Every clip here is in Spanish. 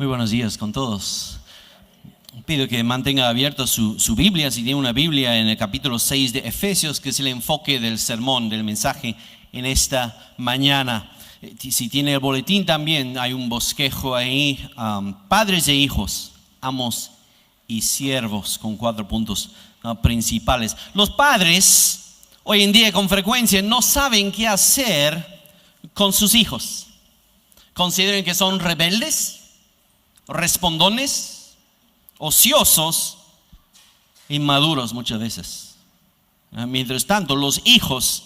Muy buenos días con todos. Pido que mantenga abierta su Biblia, si tiene una Biblia, en el capítulo 6 de Efesios, que es el enfoque del sermón, del mensaje en esta mañana. Si tiene el boletín también, hay un bosquejo ahí, padres e hijos, amos y siervos, con 4 puntos principales. Los padres, hoy en día con frecuencia, no saben qué hacer con sus hijos. Consideran que son rebeldes, respondones, ociosos, inmaduros muchas veces. Mientras tanto, los hijos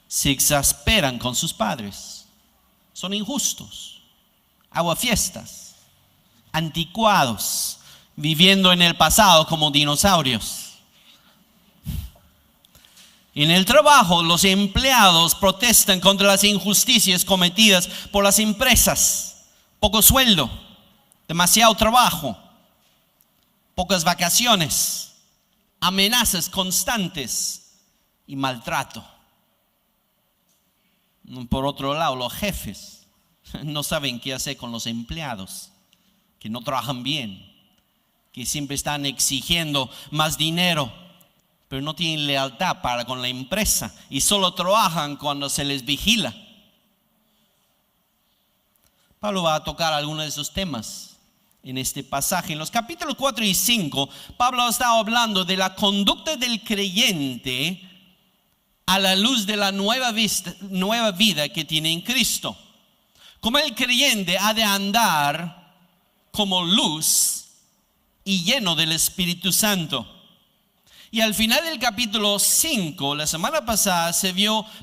se exasperan con sus padres. Son injustos, aguafiestas, anticuados, viviendo en el pasado como dinosaurios. En el trabajo, los empleados protestan contra las injusticias cometidas por las empresas. Poco sueldo, demasiado trabajo, pocas vacaciones, amenazas constantes y maltrato. Por otro lado, los jefes no saben qué hacer con los empleados, que no trabajan bien, que siempre están exigiendo más dinero, pero no tienen lealtad para con la empresa y solo trabajan cuando se les vigila. Pablo va a tocar algunos de esos temas en este pasaje. En los capítulos 4 y 5, Pablo está hablando de la conducta del creyente a la luz de la nueva vida que tiene en Cristo. Como el creyente ha de andar como luz y lleno del Espíritu Santo. Y al final del capítulo 5, la semana pasada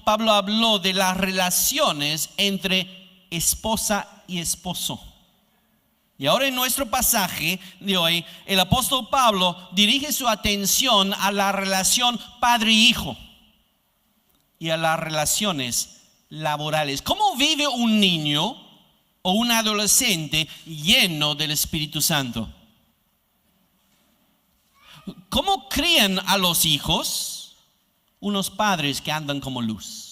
Pablo habló de las relaciones entre esposa y esposo. Y ahora en nuestro pasaje de hoy, el apóstol Pablo dirige su atención a la relación padre-hijo y a las relaciones laborales. ¿Cómo vive un niño o un adolescente lleno del Espíritu Santo? ¿Cómo crían a los hijos unos padres que andan como luz?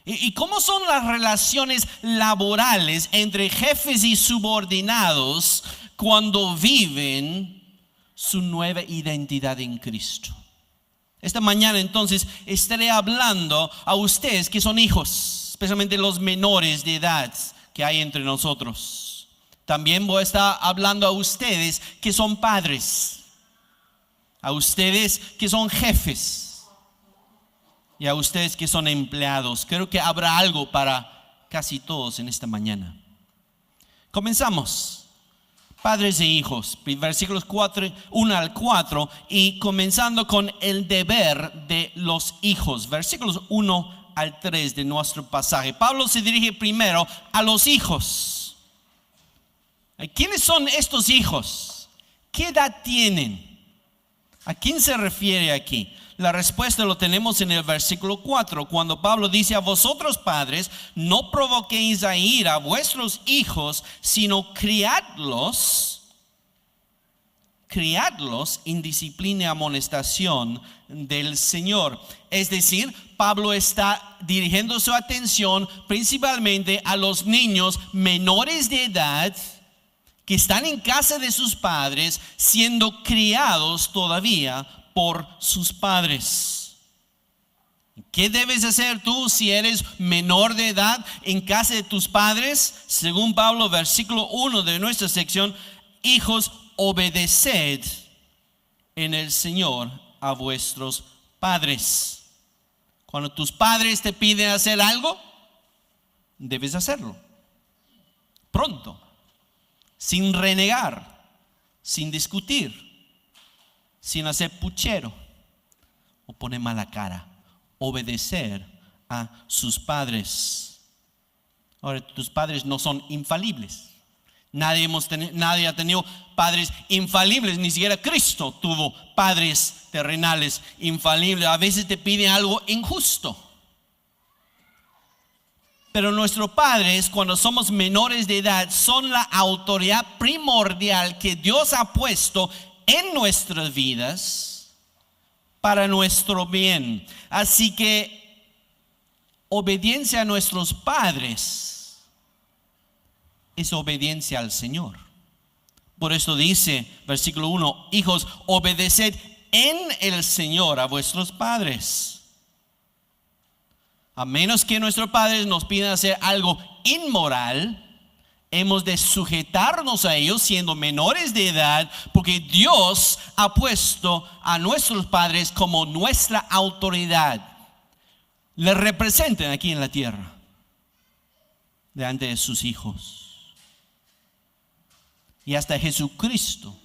¿Y cómo son las relaciones laborales entre jefes y subordinados cuando viven su nueva identidad en Cristo? Esta mañana entonces estaré hablando a ustedes que son hijos, especialmente los menores de edad que hay entre nosotros. También voy a estar hablando a ustedes que son padres, a ustedes que son jefes y a ustedes que son empleados. Creo que habrá algo para casi todos en esta mañana. Comenzamos. Padres e hijos, versículos 1 al 4, y comenzando con el deber de los hijos, versículos 1 al 3 de nuestro pasaje. Pablo se dirige primero a los hijos. ¿Quiénes son estos hijos? ¿Qué edad tienen? ¿A quién se refiere aquí? La respuesta lo tenemos en el versículo 4, cuando Pablo dice: a vosotros padres, no provoquéis a ira a vuestros hijos, sino criadlos en disciplina y amonestación del Señor. Es decir, Pablo está dirigiendo su atención principalmente a los niños menores de edad que están en casa de sus padres, siendo criados todavía por sus padres. ¿Qué debes hacer tú si eres menor de edad en casa de tus padres? Según Pablo, versículo 1 de nuestra sección: hijos, obedeced en el Señor a vuestros padres. Cuando tus padres te piden hacer algo, debes hacerlo pronto, sin renegar, sin discutir, sin hacer puchero o poner mala cara. Obedecer a sus padres. Ahora, tus padres no son infalibles. Nadie ha tenido padres infalibles. Ni siquiera Cristo tuvo padres terrenales infalibles. A veces te piden algo injusto. Pero nuestros padres, cuando somos menores de edad, son la autoridad primordial que Dios ha puesto en nuestras vidas para nuestro bien. Así que obediencia a nuestros padres es obediencia al Señor. Por eso dice, versículo 1, hijos, obedeced en el Señor a vuestros padres. A menos que nuestros padres nos pidan hacer algo inmoral, hemos de sujetarnos a ellos siendo menores de edad, porque Dios ha puesto a nuestros padres como nuestra autoridad. Les representan aquí en la tierra, delante de sus hijos. Y hasta Jesucristo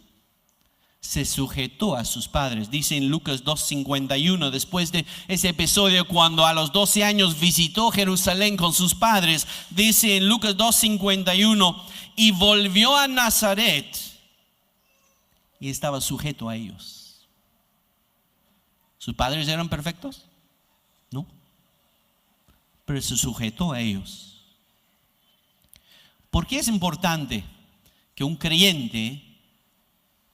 se sujetó a sus padres. Dice en Lucas 2:51, después de ese episodio cuando a los 12 años visitó Jerusalén con sus padres, dice en Lucas 2:51, y volvió a Nazaret y estaba sujeto a ellos. ¿Sus padres eran perfectos? No, pero se sujetó a ellos. ¿Por qué es importante que un creyente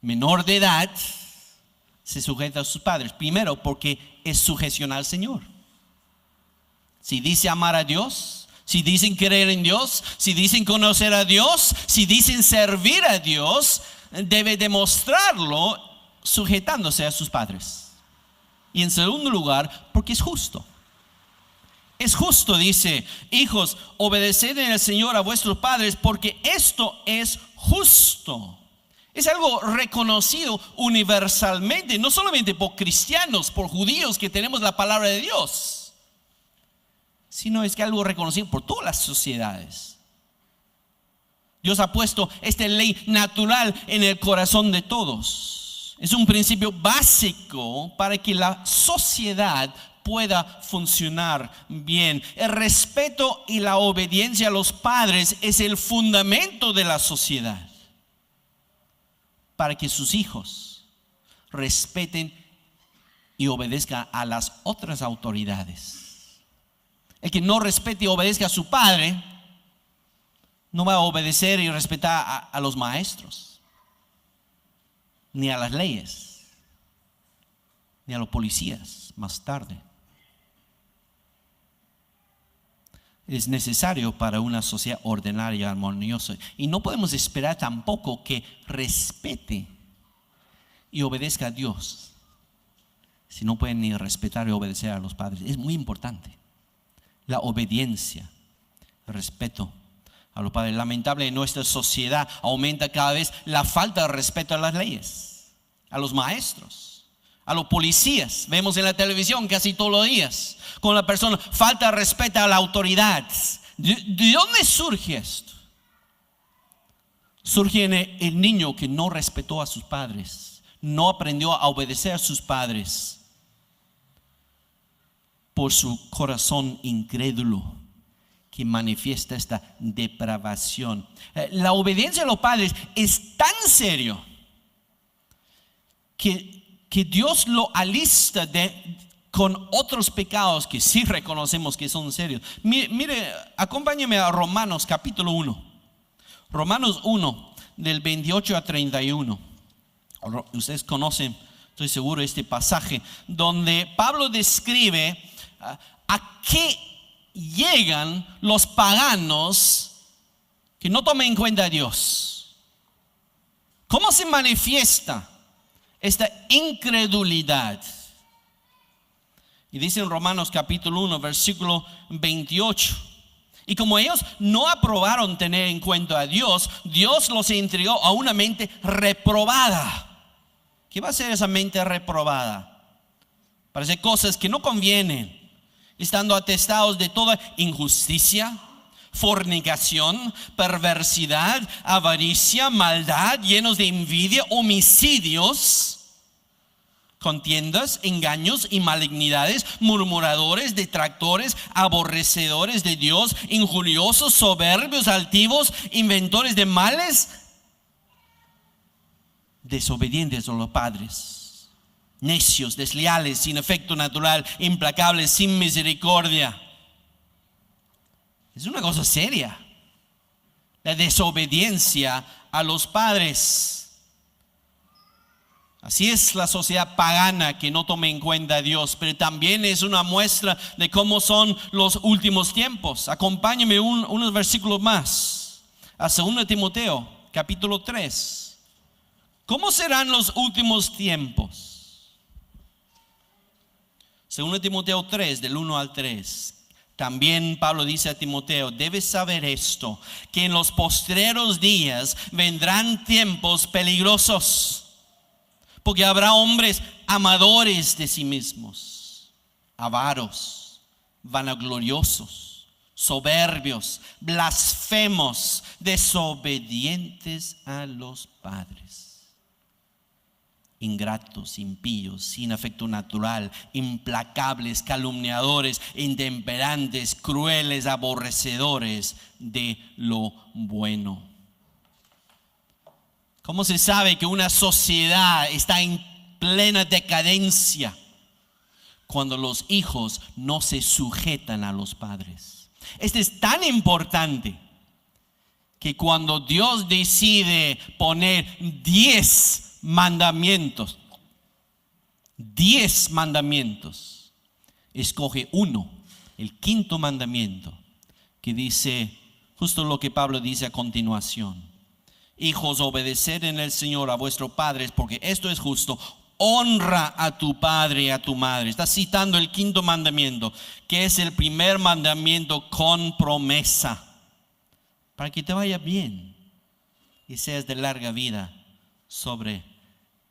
menor de edad se sujeta a sus padres? Primero, porque es sujeción al Señor. Si dice amar a Dios, si dicen creer en Dios, si dicen conocer a Dios, si dicen servir a Dios, debe demostrarlo sujetándose a sus padres. Y en segundo lugar, porque es justo. Es justo, dice, hijos, obedeced en el Señor a vuestros padres, porque esto es justo. Es algo reconocido universalmente, no solamente por cristianos, por judíos que tenemos la palabra de Dios, sino es que algo reconocido por todas las sociedades. Dios ha puesto esta ley natural en el corazón de todos. Es un principio básico para que la sociedad pueda funcionar bien. El respeto y la obediencia a los padres es el fundamento de la sociedad, para que sus hijos respeten y obedezcan a las otras autoridades. El que no respete y obedezca a su padre no va a obedecer y respetar a los maestros, ni a las leyes, ni a los policías más tarde. Es necesario para una sociedad ordenada y armoniosa. Y no podemos esperar tampoco que respete y obedezca a Dios si no pueden ni respetar y obedecer a los padres. Es muy importante la obediencia, el respeto a los padres. Lamentable, en nuestra sociedad aumenta cada vez la falta de respeto a las leyes, a los maestros, a los policías. Vemos en la televisión casi todos los días con la persona falta de respeto a la autoridad. ¿De dónde surge esto? Surge en el niño que no respetó a sus padres, no aprendió a obedecer a sus padres por su corazón incrédulo que manifiesta esta depravación. La obediencia a los padres es tan serio que Dios lo alista con otros pecados que sí reconocemos que son serios. Mire, acompáñeme a Romanos capítulo 1. Romanos 1, del 28 a 31. Ustedes conocen, estoy seguro, este pasaje donde Pablo describe a qué llegan los paganos que no toman en cuenta a Dios. ¿Cómo se manifiesta esta incredulidad? Y dice en Romanos capítulo 1, versículo 28. Y como ellos no aprobaron tener en cuenta a Dios, Dios los entregó a una mente reprobada. ¿Qué va a ser esa mente reprobada? Para hacer cosas que no convienen, estando atestados de toda injusticia, fornicación, perversidad, avaricia, maldad, llenos de envidia, homicidios, contiendas, engaños y malignidades, murmuradores, detractores, aborrecedores de Dios, injuriosos, soberbios, altivos, inventores de males, desobedientes a los padres, necios, desleales, sin afecto natural, implacables, sin misericordia. Es una cosa seria, la desobediencia a los padres. Así es la sociedad pagana que no toma en cuenta a Dios, pero también es una muestra de cómo son los últimos tiempos. Acompáñenme unos versículos más. A 2 Timoteo, capítulo 3. ¿Cómo serán los últimos tiempos? 2 Timoteo 3, del 1 al 3. También Pablo dice a Timoteo: debes saber esto, que en los postreros días vendrán tiempos peligrosos, porque habrá hombres amadores de sí mismos, avaros, vanagloriosos, soberbios, blasfemos, desobedientes a los padres, ingratos, impíos, sin afecto natural, implacables, calumniadores, intemperantes, crueles, aborrecedores de lo bueno. ¿Cómo se sabe que una sociedad está en plena decadencia? Cuando los hijos no se sujetan a los padres. Esto es tan importante que cuando Dios decide poner 10 mandamientos, 10 mandamientos, escoge uno, el quinto mandamiento, que dice justo lo que Pablo dice a continuación: hijos, obedeced en el Señor a vuestros padres, porque esto es justo. Honra a tu padre y a tu madre. Está citando el quinto mandamiento, que es el primer mandamiento con promesa, para que te vaya bien y seas de larga vida sobre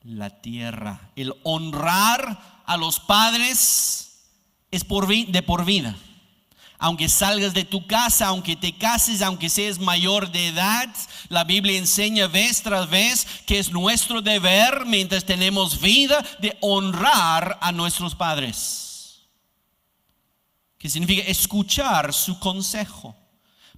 la tierra. El honrar a los padres es de por vida. Aunque salgas de tu casa, aunque te cases, aunque seas mayor de edad, la Biblia enseña vez tras vez que es nuestro deber, mientras tenemos vida, de honrar a nuestros padres. Que significa escuchar su consejo,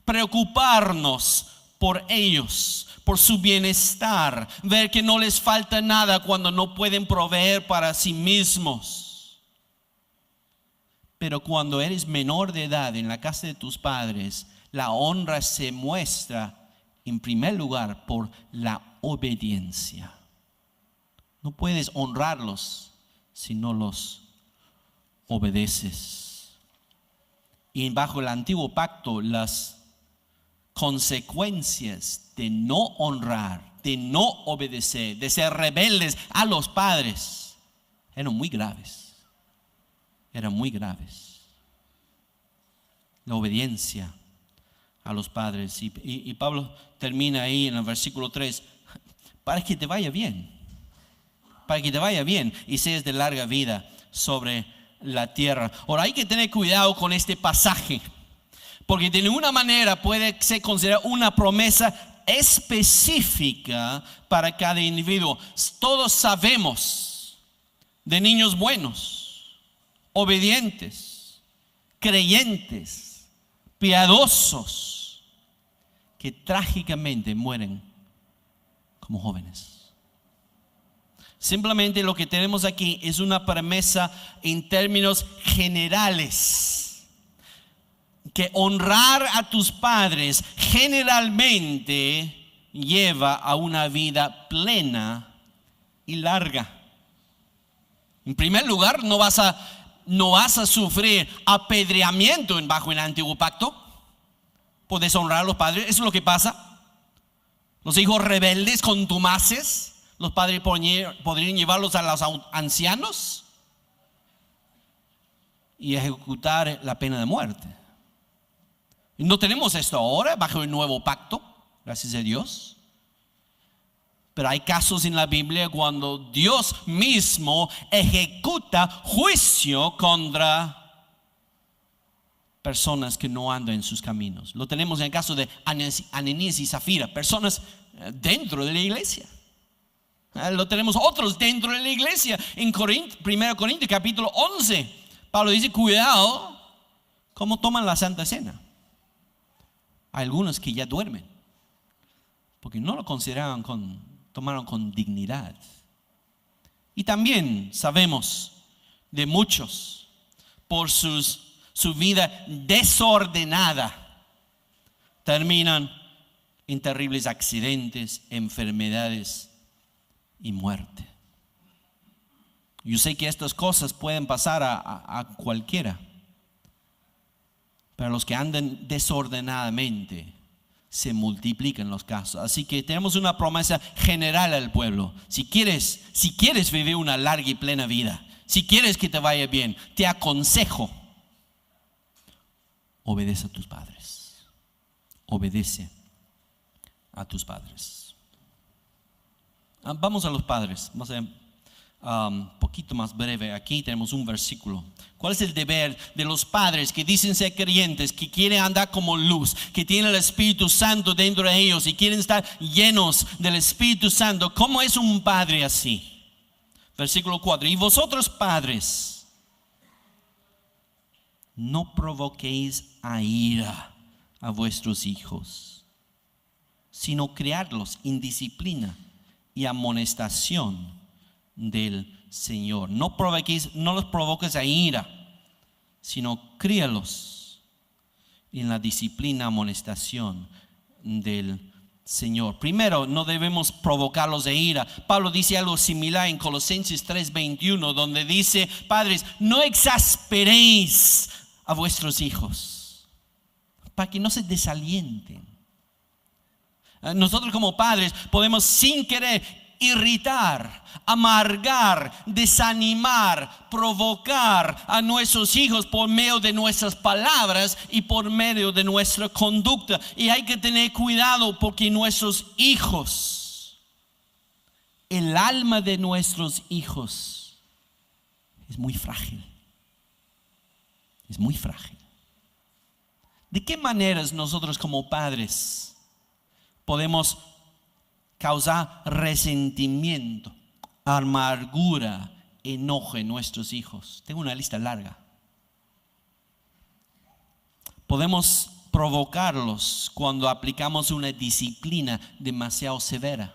preocuparnos por ellos, por su bienestar, ver que no les falta nada cuando no pueden proveer para sí mismos. Pero cuando eres menor de edad en la casa de tus padres, la honra se muestra en primer lugar por la obediencia. No puedes honrarlos si no los obedeces. Y bajo el antiguo pacto, las consecuencias de no honrar, de no obedecer, de ser rebeldes a los padres, eran muy graves. Eran muy graves. La obediencia a los padres. Y Pablo termina ahí en el versículo 3: para que te vaya bien, para que te vaya bien y seas de larga vida sobre la tierra. Ahora, hay que tener cuidado con este pasaje, porque de ninguna manera puede ser considerada una promesa específica para cada individuo. Todos sabemos de niños buenos, obedientes, creyentes, piadosos, que trágicamente mueren como jóvenes. Simplemente lo que tenemos aquí es una promesa en términos generales, que honrar a tus padres generalmente lleva a una vida plena y larga. En primer lugar, no vas a sufrir apedreamiento bajo el antiguo pacto por deshonrar a los padres. Eso es lo que pasa. Los hijos rebeldes, contumaces, los padres podrían llevarlos a los ancianos y ejecutar la pena de muerte. No tenemos esto ahora bajo el nuevo pacto, gracias a Dios. Pero hay casos en la Biblia cuando Dios mismo ejecuta juicio contra personas que no andan en sus caminos. Lo tenemos en el caso de Ananías y Zafira, personas dentro de la iglesia. Lo tenemos otros dentro de la iglesia. En 1 Corintios capítulo 11, Pablo dice: cuidado cómo toman la Santa Cena. Hay algunos que ya duermen porque no lo tomaron con dignidad. Y también sabemos de muchos por su vida desordenada, terminan en terribles accidentes, enfermedades y muerte. Yo sé que estas cosas pueden pasar a cualquiera, pero los que andan desordenadamente se multiplican los casos. Así que tenemos una promesa general al pueblo. Si quieres vivir una larga y plena vida, si quieres que te vaya bien, te aconsejo, obedece a tus padres. Obedece a tus padres. Vamos a los padres. Vamos a ver un poquito más breve. Aquí tenemos un versículo. ¿Cuál es el deber de los padres que dicen ser creyentes, que quieren andar como luz, que tienen el Espíritu Santo dentro de ellos y quieren estar llenos del Espíritu Santo? ¿Cómo es un padre así? Versículo 4. Y vosotros, padres, no provoquéis a ira a vuestros hijos, sino criarlos en disciplina y amonestación del Señor. No los provoques a ira, sino críalos en la disciplina, amonestación del Señor. Primero, no debemos provocarlos de ira. Pablo dice algo similar en Colosenses 3:21, donde dice: padres, no exasperéis a vuestros hijos, para que no se desalienten. Nosotros como padres podemos sin querer irritar, amargar, desanimar, provocar a nuestros hijos por medio de nuestras palabras y por medio de nuestra conducta. Y hay que tener cuidado, porque nuestros hijos, el alma de nuestros hijos es muy frágil. Es muy frágil. ¿De qué maneras nosotros como padres podemos causar resentimiento, amargura, enojo en nuestros hijos? Tengo una lista larga. Podemos provocarlos cuando aplicamos una disciplina demasiado severa,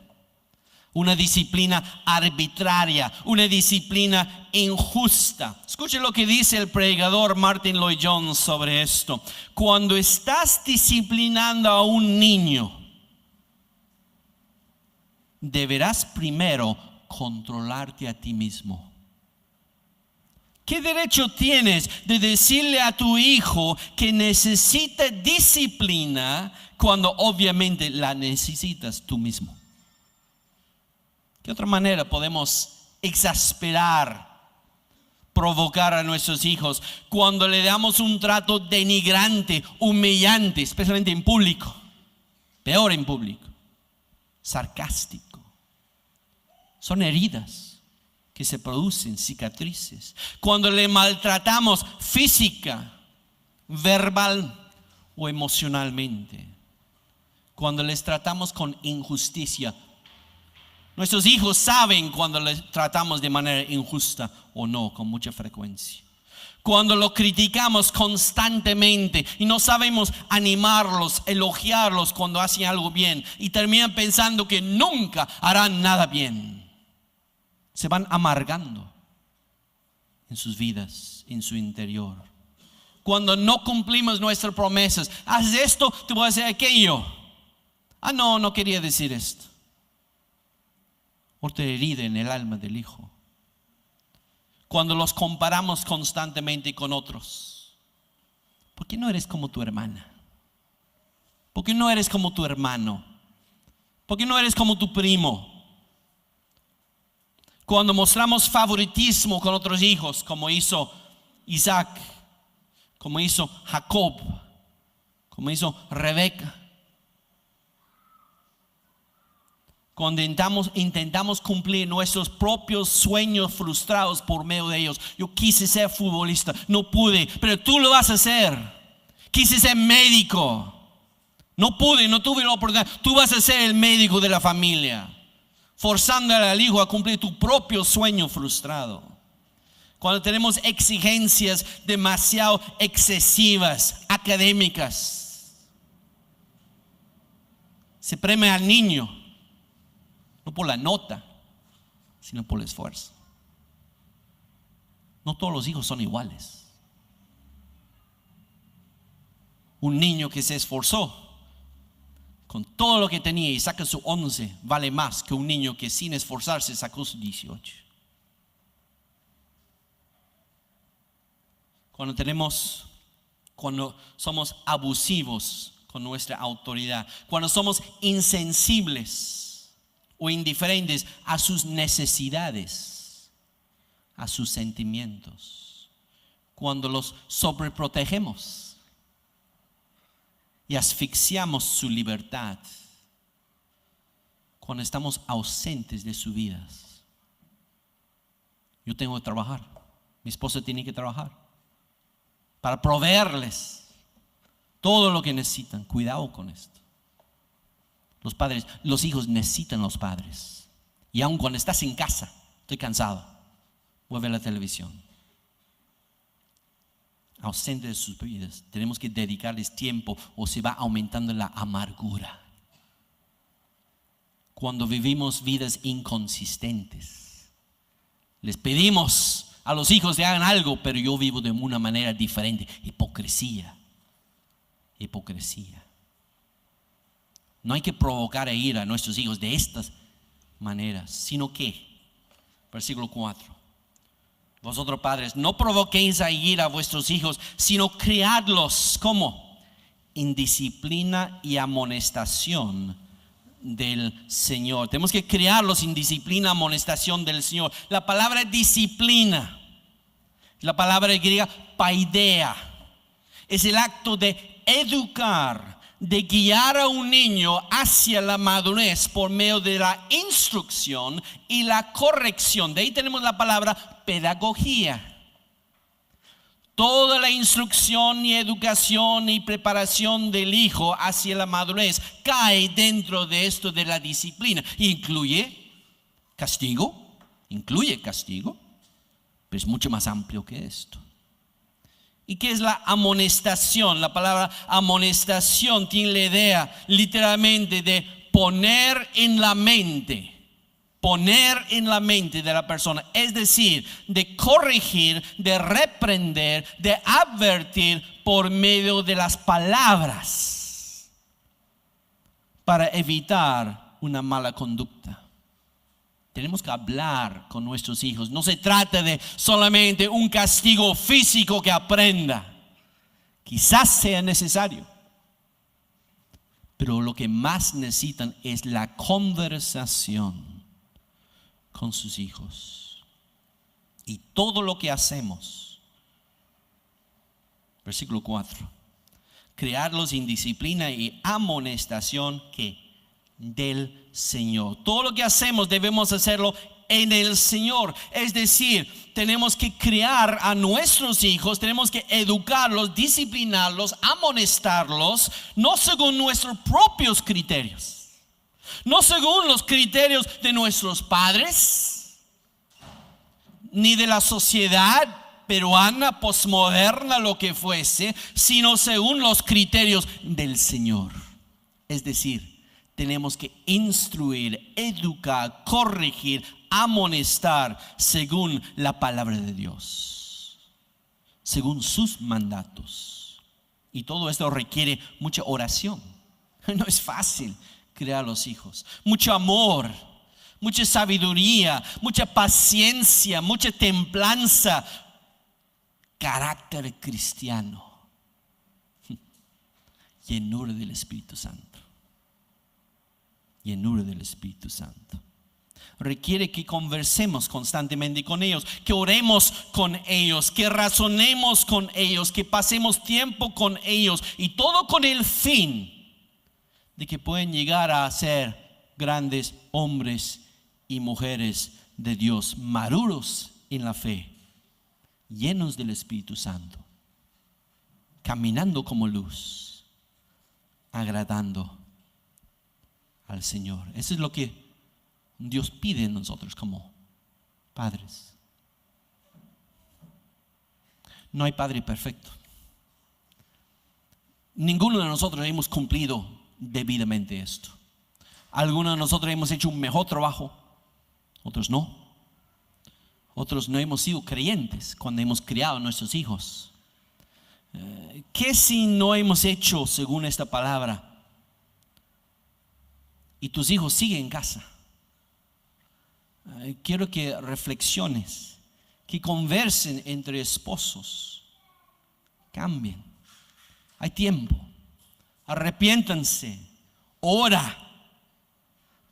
una disciplina arbitraria, una disciplina injusta. Escuche lo que dice el predicador Martin Lloyd-Jones sobre esto. Cuando estás disciplinando a un niño, deberás primero controlarte a ti mismo. ¿Qué derecho tienes de decirle a tu hijo que necesita disciplina cuando obviamente la necesitas tú mismo? ¿Qué otra manera podemos exasperar, provocar a nuestros hijos? Cuando le damos un trato denigrante, humillante, especialmente en público, peor en público, sarcástico. Son heridas que se producen, cicatrices. Cuando le maltratamos física, verbal o emocionalmente. Cuando les tratamos con injusticia. Nuestros hijos saben cuando les tratamos de manera injusta o no, con mucha frecuencia. Cuando lo criticamos constantemente y no sabemos animarlos, elogiarlos cuando hacen algo bien, y terminan pensando que nunca harán nada bien. Se van amargando en sus vidas, en su interior. Cuando no cumplimos nuestras promesas: haz esto, te voy a hacer aquello. No quería decir esto. Otra herida en el alma del hijo. Cuando los comparamos constantemente con otros. ¿Por qué no eres como tu hermana? ¿Por qué no eres como tu hermano? ¿Por qué no eres como tu primo? Cuando mostramos favoritismo con otros hijos, como hizo Isaac, como hizo Jacob, como hizo Rebeca. Cuando intentamos cumplir nuestros propios sueños frustrados por medio de ellos. Yo quise ser futbolista, no pude, pero tú lo vas a hacer. Quise ser médico, no pude, no tuve la oportunidad. Tú vas a ser el médico de la familia, forzándole al hijo a cumplir tu propio sueño frustrado. Cuando tenemos exigencias demasiado excesivas, académicas, se premia al niño no por la nota, sino por el esfuerzo. No todos los hijos son iguales. Un niño que se esforzó con todo lo que tenía y saca su 11 vale más que un niño que sin esforzarse sacó su 18. Cuando somos abusivos con nuestra autoridad, cuando somos insensibles o indiferentes a sus necesidades, a sus sentimientos, cuando los sobreprotegemos y asfixiamos su libertad, cuando estamos ausentes de sus vidas. Yo tengo que trabajar, mi esposa tiene que trabajar para proveerles todo lo que necesitan. Cuidado con esto. Los padres, los hijos necesitan a los padres. Y aun cuando estás en casa, estoy cansado, voy a ver la televisión. Ausente de sus vidas, tenemos que dedicarles tiempo o se va aumentando la amargura. Cuando vivimos vidas inconsistentes, les pedimos a los hijos que hagan algo, pero yo vivo de una manera diferente. Hipocresía. No hay que provocar a ira a nuestros hijos de estas maneras, sino que, versículo 4, vosotros padres, no provoquéis a ira a vuestros hijos, sino criadlos, ¿cómo? En disciplina y amonestación del Señor. Tenemos que criarlos en disciplina, amonestación del Señor. La palabra disciplina, la palabra griega paideia, es el acto de educar, de guiar a un niño hacia la madurez por medio de la instrucción y la corrección. De ahí tenemos la palabra pedagogía. Toda la instrucción y educación y preparación del hijo hacia la madurez cae dentro de esto de la disciplina. Incluye castigo, pero es mucho más amplio que esto. ¿Y qué es la amonestación? La palabra amonestación tiene la idea literalmente de poner en la mente de la persona, es decir, de corregir, de reprender, de advertir por medio de las palabras para evitar una mala conducta. Tenemos que hablar con nuestros hijos. No se trata de solamente un castigo físico que aprenda. Quizás sea necesario, pero lo que más necesitan es la conversación con sus hijos. Y todo lo que hacemos, versículo 4, criarlos en disciplina y amonestación que del Señor. Todo lo que hacemos debemos hacerlo en el Señor. Es decir, tenemos que criar a nuestros hijos, tenemos que educarlos, disciplinarlos, amonestarlos, no según nuestros propios criterios, no según los criterios de nuestros padres, ni de la sociedad peruana, posmoderna, lo que fuese, sino según los criterios del Señor. Es decir, tenemos que instruir, educar, corregir, amonestar según la palabra de Dios, según sus mandatos. Y todo esto requiere mucha oración. No es fácil criar a los hijos. Mucho amor, mucha sabiduría, mucha paciencia, mucha templanza, carácter cristiano, llenura del Espíritu Santo. Llenura del Espíritu Santo. Requiere que conversemos constantemente con ellos, que oremos con ellos, que razonemos con ellos, que pasemos tiempo con ellos, y todo con el fin de que puedan llegar a ser grandes hombres y mujeres de Dios, maduros en la fe, llenos del Espíritu Santo, caminando como luz, agradando al Señor. Eso es lo que Dios pide en nosotros como padres. No hay padre perfecto. Ninguno de nosotros hemos cumplido debidamente esto. Algunos de nosotros hemos hecho un mejor trabajo, otros no. Otros no hemos sido creyentes cuando hemos criado a nuestros hijos. ¿Qué si no hemos hecho según esta palabra? Y tus hijos siguen en casa. Quiero que reflexiones, que conversen entre esposos, cambien. Hay tiempo arrepiéntanse, ora,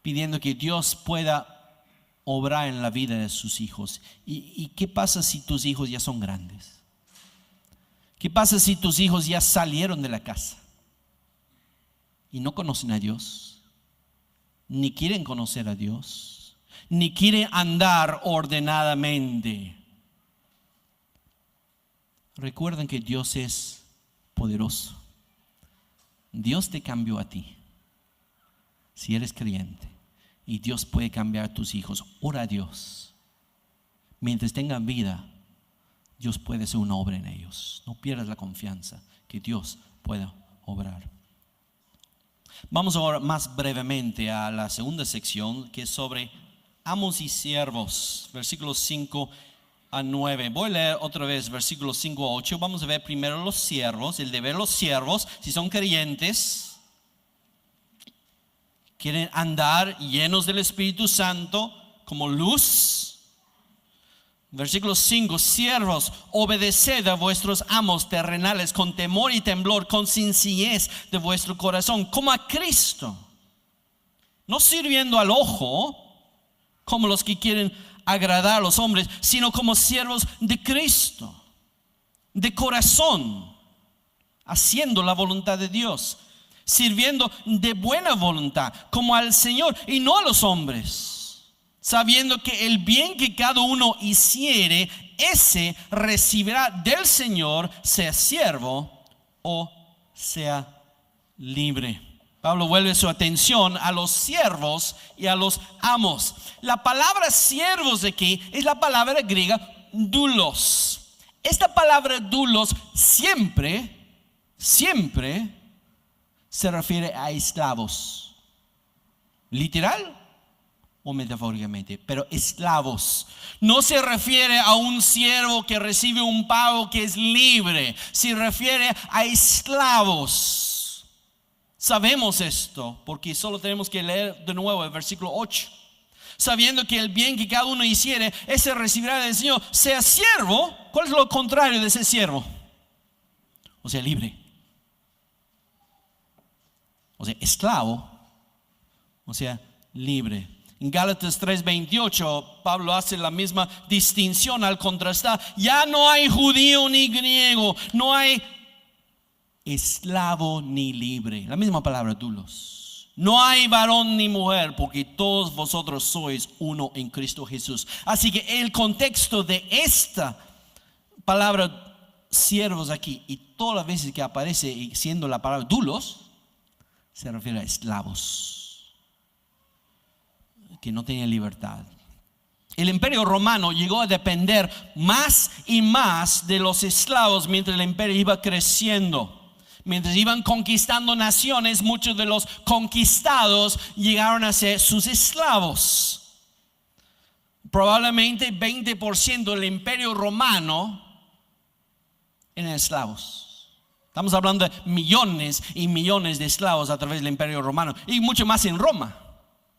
pidiendo que Dios pueda obrar en la vida de sus hijos. ¿Y qué pasa si tus hijos ya son grandes? ¿Qué pasa si tus hijos ya salieron de la casa y no conocen a Dios, ni quieren conocer a Dios, ni quieren andar ordenadamente? Recuerden que Dios es poderoso. Dios te cambió a ti, si eres creyente, y Dios puede cambiar a tus hijos. Ora a Dios. Mientras tengan vida, Dios puede hacer una obra en ellos. No pierdas la confianza que Dios pueda obrar. Vamos ahora más brevemente a la segunda sección, que es sobre amos y siervos, versículos 5 a 9. Voy a leer otra vez versículos 5 a 8. Vamos a ver primero los siervos, el deber de los siervos, si son creyentes, quieren andar llenos del Espíritu Santo como luz. Versículo 5: siervos, obedeced a vuestros amos terrenales con temor y temblor, con sencillez de vuestro corazón, como a Cristo, no sirviendo al ojo como los que quieren agradar a los hombres, sino como siervos de Cristo, de corazón, haciendo la voluntad de Dios, sirviendo de buena voluntad, como al Señor y no a los hombres, sabiendo que el bien que cada uno hiciere, ese recibirá del Señor, sea siervo o sea libre. Pablo vuelve su atención a los siervos y a los amos. La palabra siervos aquí es la palabra griega doulos. Esta palabra doulos siempre se refiere a esclavos, literal o metafóricamente, pero esclavos. No se refiere a un siervo que recibe un pago que es libre, se refiere a esclavos. Sabemos esto porque solo tenemos que leer de nuevo el versículo 8. Sabiendo que el bien que cada uno hiciere, ese recibirá del Señor, sea siervo. ¿Cuál es lo contrario de ser siervo? O sea, libre. O sea, esclavo, o sea, libre. En Gálatas 3:28, Pablo hace la misma distinción al contrastar. Ya no hay judío ni griego, no hay esclavo ni libre. La misma palabra, doulos. No hay varón ni mujer, porque todos vosotros sois uno en Cristo Jesús. Así que el contexto de esta palabra siervos aquí y todas las veces que aparece siendo la palabra doulos, se refiere a esclavos que no tenían libertad. El imperio romano llegó a depender más y más de los esclavos mientras el imperio iba creciendo. Mientras iban conquistando naciones, muchos de los conquistados llegaron a ser sus esclavos. Probablemente 20% del imperio romano eran esclavos. Estamos hablando de millones y millones de esclavos a través del imperio romano, y mucho más en Roma.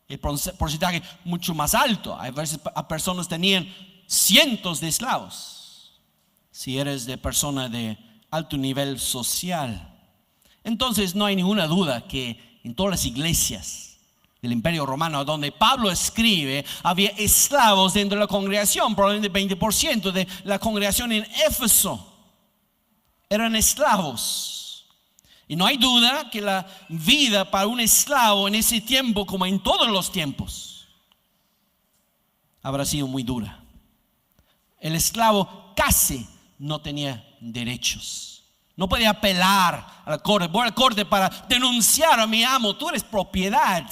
El porcentaje mucho más alto. A veces personas tenían cientos de esclavos, si eres de persona de alto nivel social. Entonces no hay ninguna duda que en todas las iglesias del imperio romano donde Pablo escribe, había esclavos dentro de la congregación. Probablemente 20% de la congregación en Éfeso eran esclavos. Y no hay duda que la vida para un esclavo en ese tiempo, como en todos los tiempos, habrá sido muy dura. El esclavo casi no tenía derechos. No podía apelar a la corte. Voy a la corte para denunciar a mi amo. Tú eres propiedad.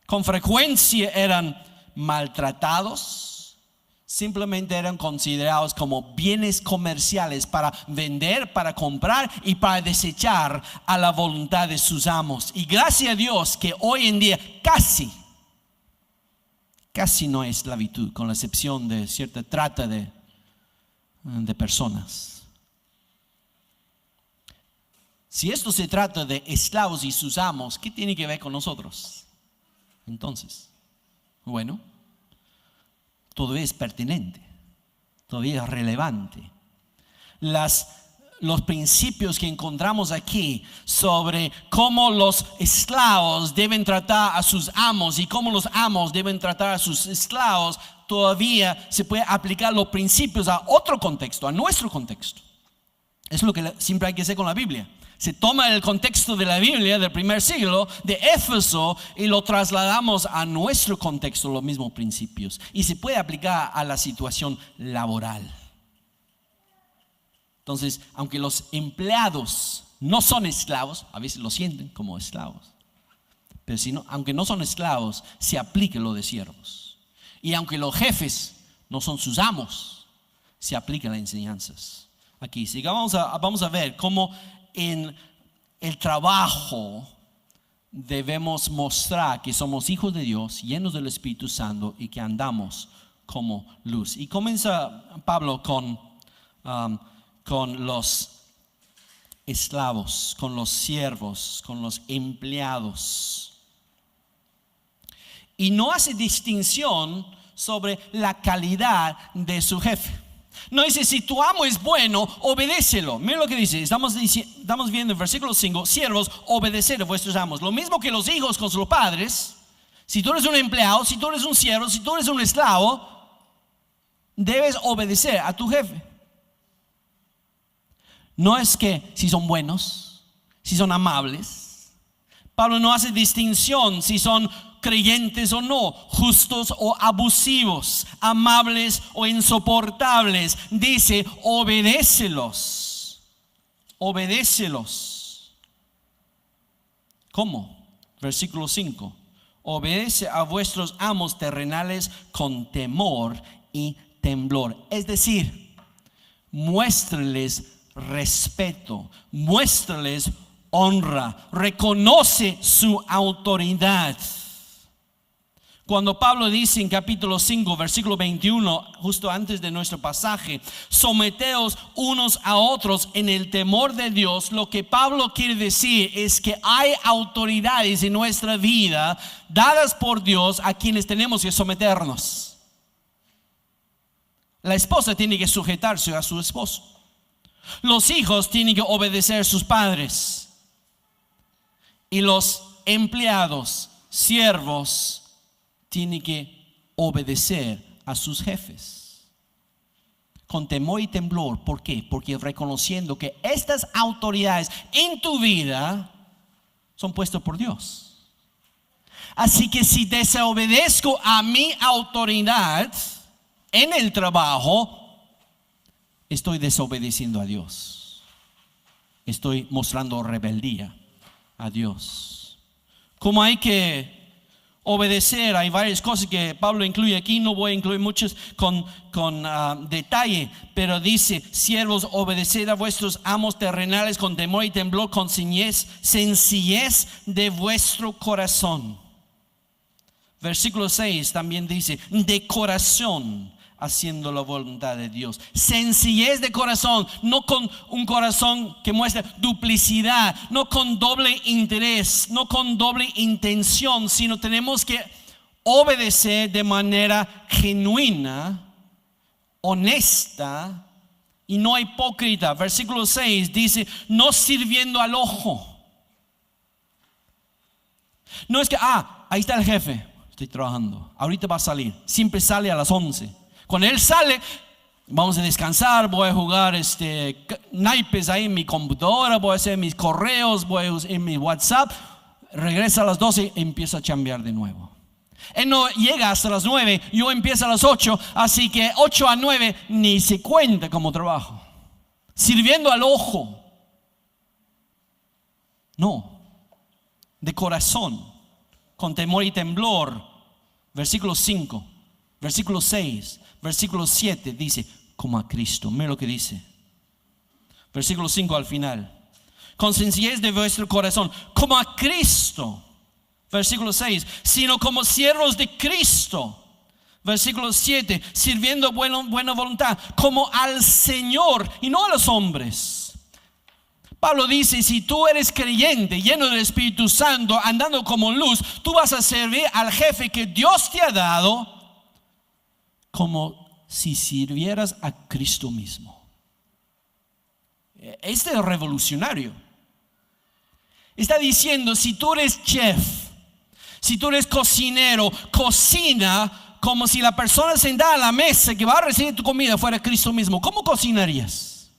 Con frecuencia eran maltratados. Simplemente eran considerados como bienes comerciales para vender, para comprar y para desechar a la voluntad de sus amos. Y gracias a Dios que hoy en día casi no hay esclavitud, con la excepción de cierta trata de personas. Si esto se trata de esclavos y sus amos, ¿qué tiene que ver con nosotros? Entonces, bueno, todavía es pertinente, todavía es relevante. Las los principios que encontramos aquí sobre cómo los esclavos deben tratar a sus amos y cómo los amos deben tratar a sus esclavos, todavía se puede aplicar los principios a otro contexto, a nuestro contexto. Es lo que siempre hay que hacer con la Biblia. Se toma el contexto de la Biblia del primer siglo de Éfeso y lo trasladamos a nuestro contexto, los mismos principios. Y se puede aplicar a la situación laboral. Entonces, aunque los empleados no son esclavos, a veces lo sienten como esclavos, pero aunque no son esclavos, se aplica lo de siervos. Y aunque los jefes no son sus amos, se aplican las enseñanzas. Aquí, sí, vamos a ver cómo en el trabajo debemos mostrar que somos hijos de Dios, llenos del Espíritu Santo y que andamos como luz. Y comienza Pablo con los esclavos, con los siervos, con los empleados. Y no hace distinción sobre la calidad de su jefe. No dice, si tu amo es bueno, obedécelo. Mira lo que dice, estamos viendo en versículo 5, siervos, obedeced a vuestros amos. Lo mismo que los hijos con sus padres. Si tú eres un empleado, si tú eres un siervo, si tú eres un esclavo, debes obedecer a tu jefe. No es que si son buenos, si son amables. Pablo no hace distinción si son creyentes o no, justos o abusivos, amables o insoportables. Dice, obedécelos. Obedécelos. ¿Cómo? Versículo 5. Obedece a vuestros amos terrenales con temor y temblor. Es decir, muéstreles respeto, muéstrales honra, reconoce su autoridad. Cuando Pablo dice en capítulo 5, versículo 21, justo antes de nuestro pasaje, someteos unos a otros en el temor de Dios, lo que Pablo quiere decir es que hay autoridades en nuestra vida dadas por Dios a quienes tenemos que someternos. La esposa tiene que sujetarse a su esposo. Los hijos tienen que obedecer a sus padres. Y los empleados, siervos, tienen que obedecer a sus jefes. Con temor y temblor. ¿Por qué? Porque reconociendo que estas autoridades en tu vida son puestas por Dios. Así que si desobedezco a mi autoridad en el trabajo, estoy desobedeciendo a Dios. Estoy mostrando rebeldía a Dios. ¿Cómo hay que obedecer? Hay varias cosas que Pablo incluye aquí. No voy a incluir muchas con detalle, pero dice, siervos, obedeced a vuestros amos terrenales con temor y temblor, con sencillez de vuestro corazón. Versículo 6 también dice, de corazón, haciendo la voluntad de Dios. Sencillez de corazón, no con un corazón que muestra duplicidad, no con doble interés, no con doble intención, sino tenemos que obedecer de manera genuina, honesta y no hipócrita. Versículo 6 dice, no sirviendo al ojo. No es que, ahí está el jefe, estoy trabajando, ahorita va a salir, siempre sale a las 11. Cuando él sale, vamos a descansar, voy a jugar naipes ahí en mi computadora, voy a hacer mis correos, voy a usar en mi WhatsApp. Regresa a las 12 y empieza a chambear de nuevo. Él no llega hasta las 9, yo empiezo a las 8, así que 8 a 9 ni se cuenta como trabajo. Sirviendo al ojo. No, de corazón, con temor y temblor. Versículo 5, versículo 6. Versículo 7 dice, como a Cristo. Mira lo que dice. Versículo 5 al final. Con sencillez de vuestro corazón, como a Cristo. Versículo 6, sino como siervos de Cristo. Versículo 7, sirviendo buena voluntad, como al Señor y no a los hombres. Pablo dice, si tú eres creyente, lleno del Espíritu Santo, andando como luz, tú vas a servir al jefe que Dios te ha dado, como si sirvieras a Cristo mismo. Este es revolucionario. Está diciendo, si tú eres chef, si tú eres cocinero, cocina como si la persona sentada a la mesa que va a recibir tu comida fuera Cristo mismo. ¿Cómo cocinarías?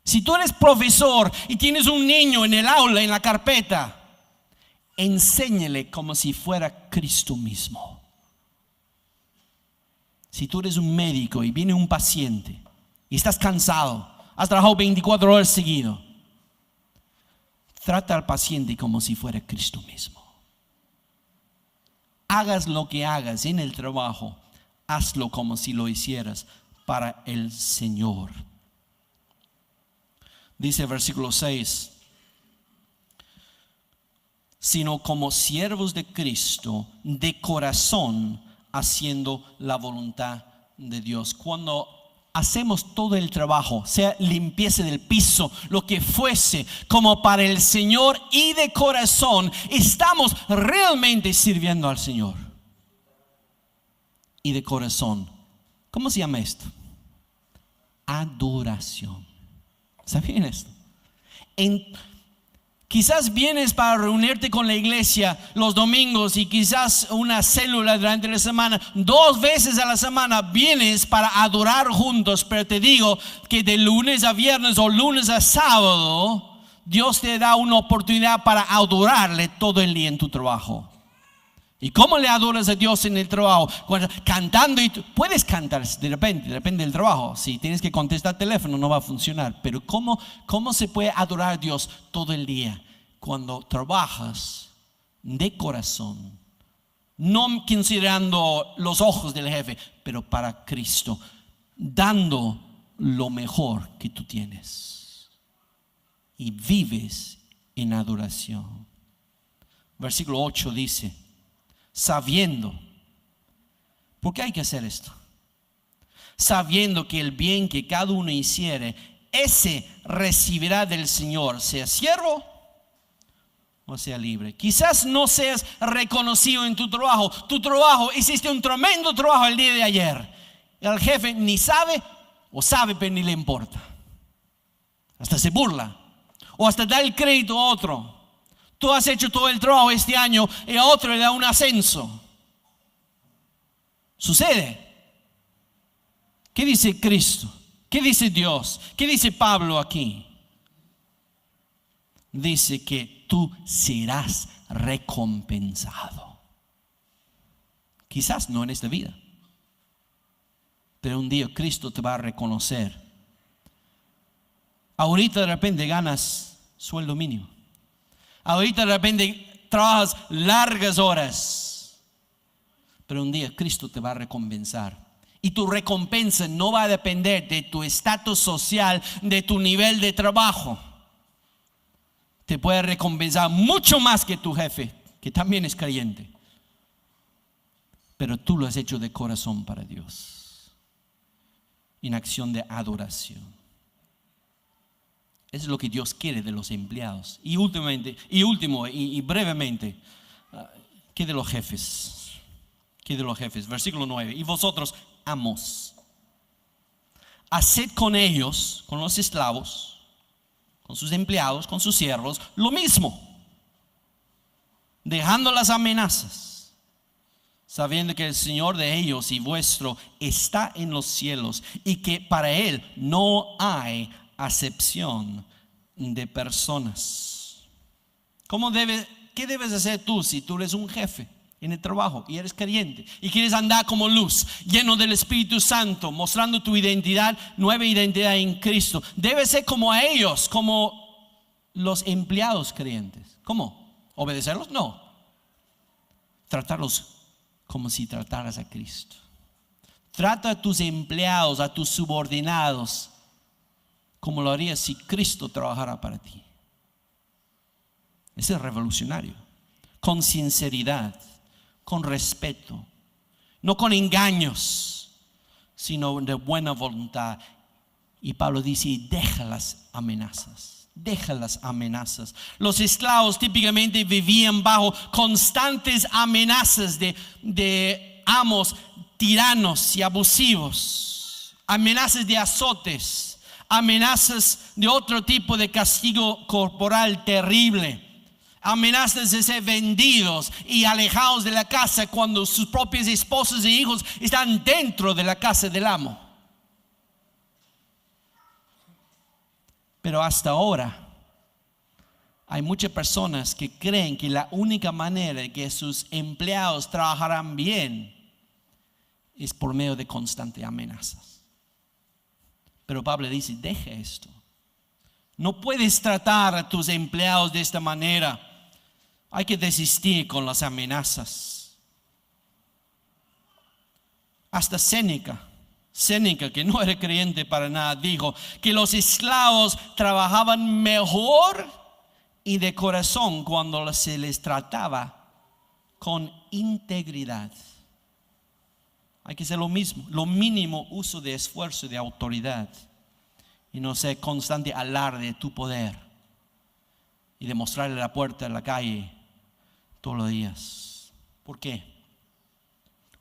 Si tú eres profesor y tienes un niño en el aula, en la carpeta, enséñale como si fuera Cristo mismo. Si tú eres un médico y viene un paciente y estás cansado, has trabajado 24 horas seguido, trata al paciente como si fuera Cristo mismo. Hagas lo que hagas en el trabajo, hazlo como si lo hicieras para el Señor. Dice el versículo 6, sino como siervos de Cristo, de corazón, haciendo la voluntad de Dios. Cuando hacemos todo el trabajo, sea limpieza del piso, lo que fuese, como para el Señor y de corazón, estamos realmente sirviendo al Señor. Y de corazón, ¿cómo se llama esto? Adoración. ¿Saben esto? Quizás vienes para reunirte con la iglesia los domingos y quizás una célula durante la semana, 2 veces a la semana vienes para adorar juntos, pero te digo que de lunes a viernes o lunes a sábado Dios te da una oportunidad para adorarle todo el día en tu trabajo. ¿Y cómo le adoras a Dios en el trabajo? Cantando, y puedes cantar de repente, depende del trabajo. Si tienes que contestar teléfono no va a funcionar. Pero ¿cómo se puede adorar a Dios todo el día? Cuando trabajas de corazón, no considerando los ojos del jefe, pero para Cristo, dando lo mejor que tú tienes. Y vives en adoración. Versículo 8 dice, sabiendo, ¿por qué hay que hacer esto? Sabiendo que el bien que cada uno hiciere, ese recibirá del Señor, sea siervo o sea libre. Quizás no seas reconocido en tu trabajo. Tu trabajo, hiciste un tremendo trabajo el día de ayer. El jefe ni sabe o sabe pero ni le importa. Hasta se burla o hasta da el crédito a otro. Tú has hecho todo el trabajo este año y a otro le da un ascenso. Sucede. ¿Qué dice Cristo? ¿Qué dice Dios? ¿Qué dice Pablo aquí? Dice que tú serás recompensado. Quizás no en esta vida, pero un día Cristo te va a reconocer. Ahorita de repente ganas sueldo mínimo. Ahorita de repente trabajas largas horas, pero un día Cristo te va a recompensar. Y tu recompensa no va a depender de tu estatus social, de tu nivel de trabajo. Te puede recompensar mucho más que tu jefe, que también es creyente. Pero tú lo has hecho de corazón para Dios, en acción de adoración. Eso es lo que Dios quiere de los empleados. Y último y brevemente, ¿qué de los jefes? ¿Qué de los jefes? Versículo 9. Y vosotros, amos, haced con ellos, con los esclavos, con sus empleados, con sus siervos, lo mismo, dejando las amenazas, sabiendo que el Señor de ellos y vuestro está en los cielos y que para Él no hay acepción de personas. ¿Qué debes hacer tú si tú eres un jefe en el trabajo y eres creyente y quieres andar como luz, lleno del Espíritu Santo, mostrando tu identidad, nueva identidad en Cristo? Debes ser como a ellos, como los empleados creyentes. ¿Cómo? ¿Obedecerlos? No. Tratarlos como si trataras a Cristo. Trata a tus empleados, a tus subordinados, como lo harías si Cristo trabajara para ti. Ese es revolucionario. Con sinceridad, con respeto, no con engaños, sino de buena voluntad. Y Pablo dice, deja las amenazas. Deja las amenazas. Los esclavos típicamente vivían bajo constantes amenazas de amos tiranos y abusivos, amenazas de azotes, amenazas de otro tipo de castigo corporal terrible, amenazas de ser vendidos y alejados de la casa cuando sus propias esposas e hijos están dentro de la casa del amo. Pero hasta ahora hay muchas personas que creen que la única manera de que sus empleados trabajarán bien es por medio de constantes amenazas. Pero Pablo dice, deja esto. No puedes tratar a tus empleados de esta manera. Hay que desistir con las amenazas. Hasta Séneca, que no era creyente para nada, dijo que los esclavos trabajaban mejor y de corazón cuando se les trataba con integridad. Hay que hacer lo mismo, lo mínimo uso de esfuerzo y de autoridad, y no ser constante alarde de tu poder y demostrarle la puerta en la calle todos los días. ¿Por qué?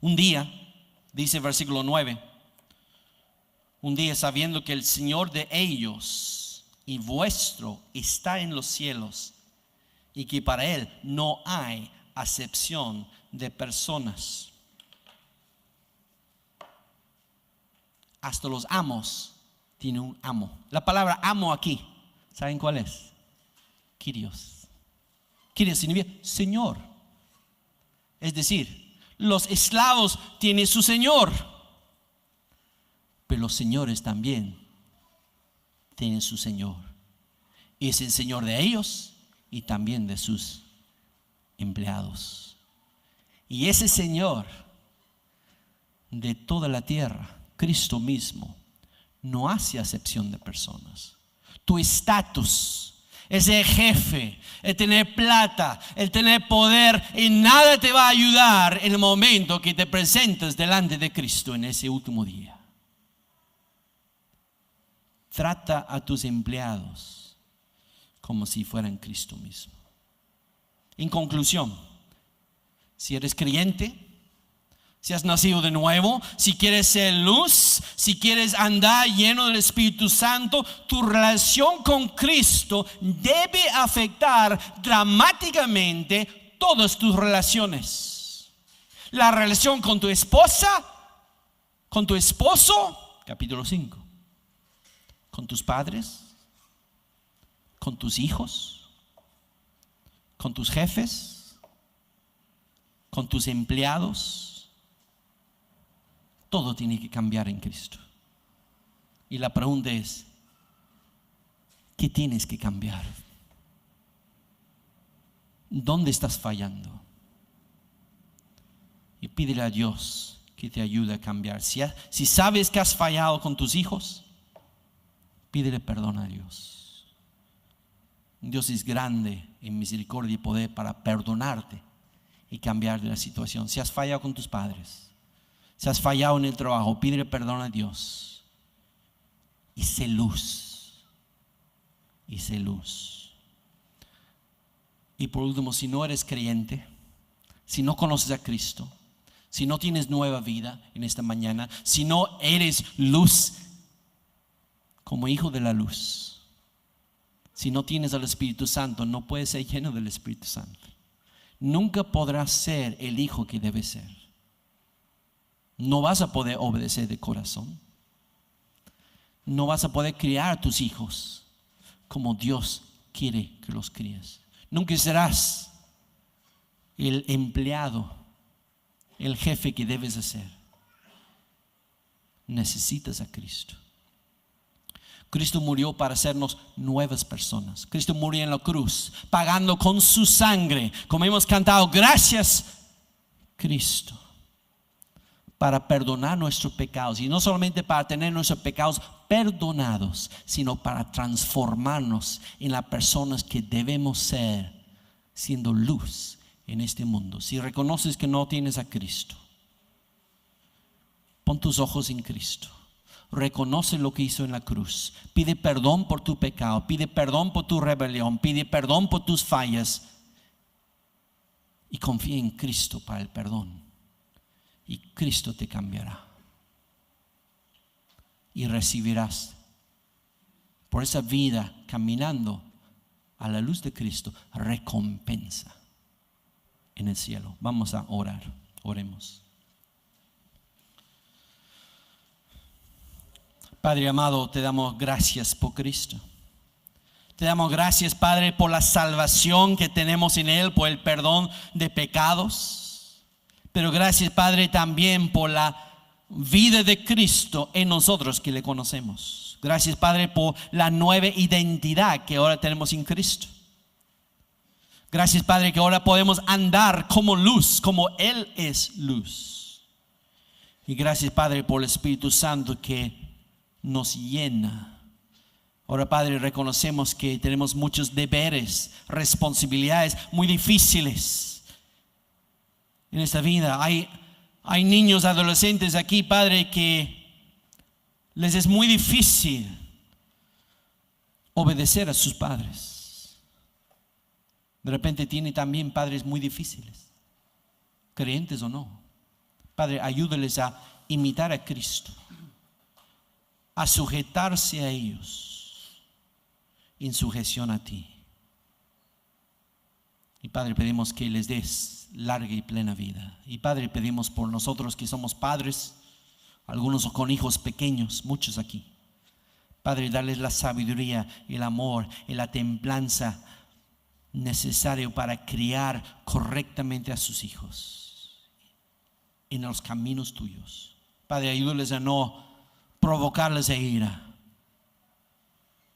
Un día, dice el versículo 9, un día sabiendo que el Señor de ellos y vuestro está en los cielos, y que para Él no hay acepción de personas. Hasta los amos tienen un amo. La palabra amo aquí, ¿saben cuál es? Kyrios. Kyrios significa Señor. Es decir, los esclavos tienen su Señor, pero los señores también tienen su Señor. Es el Señor de ellos y también de sus empleados. Y ese Señor de toda la tierra, Cristo mismo, no hace acepción de personas. Tu estatus, ese jefe, el tener plata, el tener poder, en nada te va a ayudar en el momento que te presentes delante de Cristo en ese último día. Trata a tus empleados como si fueran Cristo mismo. En conclusión, si eres creyente, si has nacido de nuevo, si quieres ser luz, si quieres andar lleno del Espíritu Santo, tu relación con Cristo debe afectar dramáticamente todas tus relaciones. La relación con tu esposa, con tu esposo, capítulo 5. Con tus padres, con tus hijos, con tus jefes, con tus empleados. Todo tiene que cambiar en Cristo. Y la pregunta es, ¿qué tienes que cambiar? ¿Dónde estás fallando? Y pídele a Dios que te ayude a cambiar. Si sabes que has fallado con tus hijos, pídele perdón a Dios. Dios es grande en misericordia y poder para perdonarte y cambiar de la situación. Si has fallado con tus padres, si has fallado en el trabajo, pídele perdón a Dios y sé luz. Y sé luz. Y por último, si no eres creyente, si no conoces a Cristo, si no tienes nueva vida en esta mañana, si no eres luz como hijo de la luz, si no tienes al Espíritu Santo, no puedes ser lleno del Espíritu Santo. Nunca podrás ser el hijo que debes ser. No vas a poder obedecer de corazón. No vas a poder criar a tus hijos como Dios quiere que los críes. Nunca serás el empleado, el jefe que debes de ser. Necesitas a Cristo. Cristo murió para hacernos nuevas personas. Cristo murió en la cruz, pagando con su sangre, como hemos cantado, gracias Cristo, para perdonar nuestros pecados. Y no solamente para tener nuestros pecados perdonados, sino para transformarnos en las personas que debemos ser, siendo luz en este mundo. Si reconoces que no tienes a Cristo, pon tus ojos en Cristo. Reconoce lo que hizo en la cruz. Pide perdón por tu pecado. Pide perdón por tu rebelión. Pide perdón por tus fallas. Y confía en Cristo para el perdón. Y Cristo te cambiará. Y recibirás por esa vida caminando a la luz de Cristo, recompensa en el cielo. Vamos a orar. Oremos. Padre amado, te damos gracias por Cristo. Te damos gracias, Padre, por la salvación que tenemos en Él, por el perdón de pecados. Pero gracias, Padre, también por la vida de Cristo en nosotros que le conocemos. Gracias, Padre, por la nueva identidad que ahora tenemos en Cristo. Gracias, Padre, que ahora podemos andar como luz, como Él es luz. Y gracias, Padre, por el Espíritu Santo que nos llena. Ahora, Padre, reconocemos que tenemos muchos deberes, responsabilidades muy difíciles en esta vida. Hay niños, adolescentes aquí, Padre, que les es muy difícil obedecer a sus padres. De repente tiene también padres muy difíciles, creyentes o no. Padre, ayúdales a imitar a Cristo, a sujetarse a ellos en sujeción a ti. Y Padre, pedimos que les des larga y plena vida. Y Padre, pedimos por nosotros que somos padres, algunos con hijos pequeños, muchos aquí. Padre, darles la sabiduría, el amor y la templanza necesario para criar correctamente a sus hijos en los caminos tuyos. Padre, ayúdales a no provocarles a ira.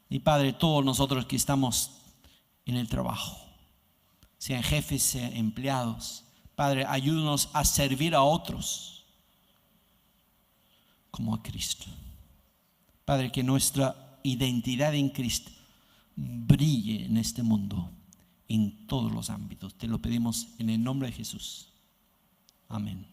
Y Padre, todos nosotros que estamos en el trabajo, sean jefes, sean empleados, Padre, ayúdanos a servir a otros como a Cristo. Padre, que nuestra identidad en Cristo brille en este mundo, en todos los ámbitos. Te lo pedimos en el nombre de Jesús. Amén.